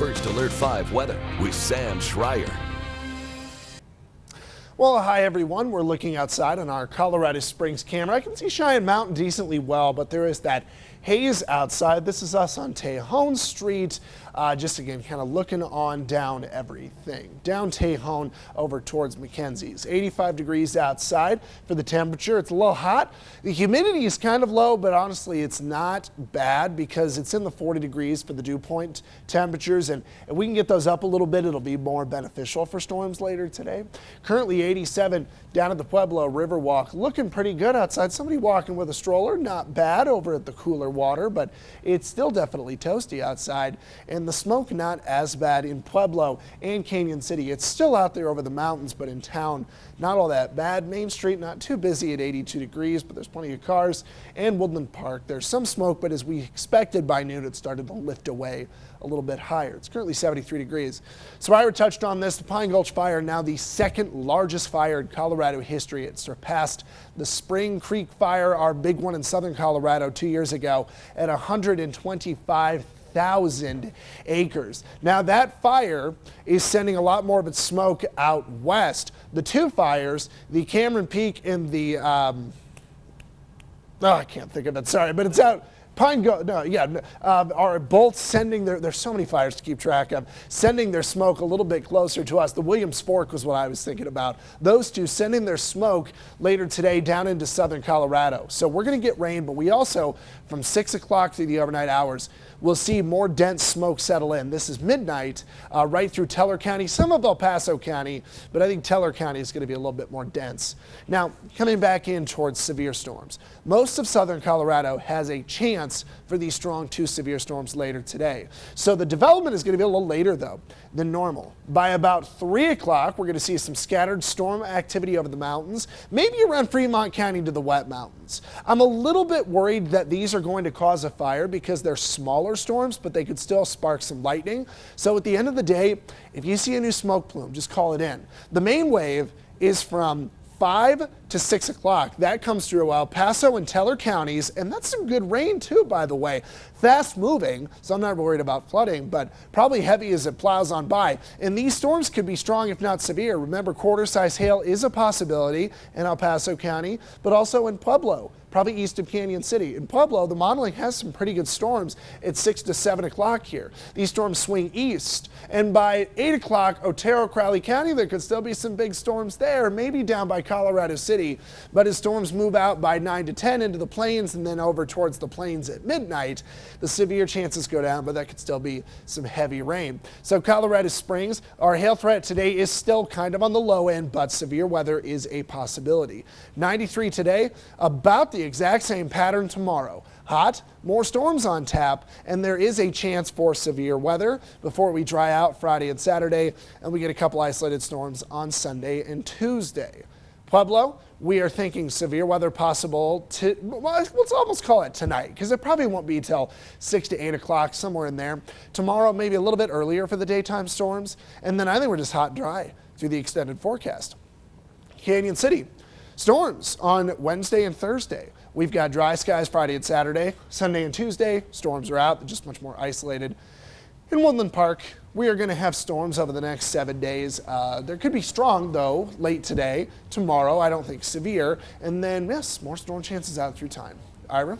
First Alert 5 weather with Sam Schreier. Well, hi everyone. We're looking outside on our Colorado Springs camera. I can see Cheyenne Mountain decently well, but there is that haze outside. This is us on Tejon Street. Just again, kind of looking on down everything. Down Tejon over towards Mackenzie's. 85 degrees outside for the temperature. It's a little hot. The humidity is kind of low, but honestly, it's not bad because it's in the 40 degrees for the dew point temperatures. And if we can get those up a little bit, it'll be more beneficial for storms later today. Currently 87 down at the Pueblo Riverwalk. Looking pretty good outside. Somebody walking with a stroller. Not bad over at the cooler water, but it's still definitely toasty outside. And the smoke not as bad in Pueblo and Canyon City. It's still out there over the mountains, but in town, not all that bad. Main Street not too busy at 82 degrees, but there's plenty of cars. And Woodland Park, there's some smoke, but as we expected by noon, it started to lift away a little bit higher. It's currently 73 degrees. So I touched on this. The Pine Gulch Fire, now the second largest fire in Colorado history. It surpassed the Spring Creek Fire, our big one in southern Colorado 2 years ago, at 125,000 acres. Now that fire is sending a lot more of its smoke out west. The two fires, the Cameron Peak and the, I can't think of it, sorry, but it's out. Are both sending there's so many fires to keep track of, sending their smoke a little bit closer to us. The Williams Fork was what I was thinking about. Those two sending their smoke later today down into southern Colorado. So we're going to get rain, but we also, from 6 o'clock through the overnight hours, we'll see more dense smoke settle in. This is midnight right through Teller County, some of El Paso County, but I think Teller County is going to be a little bit more dense. Now, coming back in towards severe storms. Most of southern Colorado has a chance for these strong 2 severe storms later today. So the development is going to be a little later, though, than normal. By about 3 o'clock, we're going to see some scattered storm activity over the mountains, maybe around Fremont County to the wet mountains. I'm a little bit worried that these are going to cause a fire because they're smaller storms, but they could still spark some lightning. So at the end of the day, if you see a new smoke plume, just call it in. The main wave is from 5 to 6 o'clock. That comes through El Paso and Teller counties, and that's some good rain too, by the way. Fast moving, so I'm not worried about flooding, but probably heavy as it plows on by. And these storms could be strong if not severe. Remember, quarter-size hail is a possibility in El Paso County, but also in Pueblo, probably east of Canyon City. In Pueblo, the modeling has some pretty good storms at 6 to 7 o'clock here. These storms swing east, and by 8 o'clock, Otero, Crowley County, there could still be some big storms there, maybe down by Colorado City. But as storms move out by 9 to 10 into the plains and then over towards the plains at midnight, the severe chances go down, but that could still be some heavy rain. So Colorado Springs, our hail threat today is still kind of on the low end, but severe weather is a possibility. 93 today, about the exact same pattern tomorrow. Hot, more storms on tap, and there is a chance for severe weather before we dry out Friday and Saturday, and we get a couple isolated storms on Sunday and Tuesday. Pueblo, we are thinking severe weather possible let's almost call it tonight, because it probably won't be till 6 to 8 o'clock, somewhere in there. Tomorrow, maybe a little bit earlier for the daytime storms, and then I think we're just hot and dry through the extended forecast. Canyon City, storms on Wednesday and Thursday. We've got dry skies Friday and Saturday. Sunday and Tuesday, storms are out. They're just much more isolated. In Woodland Park, we are going to have storms over the next 7 days. There could be strong, though, late today. Tomorrow, I don't think severe. And then, yes, more storm chances out through time. Ira?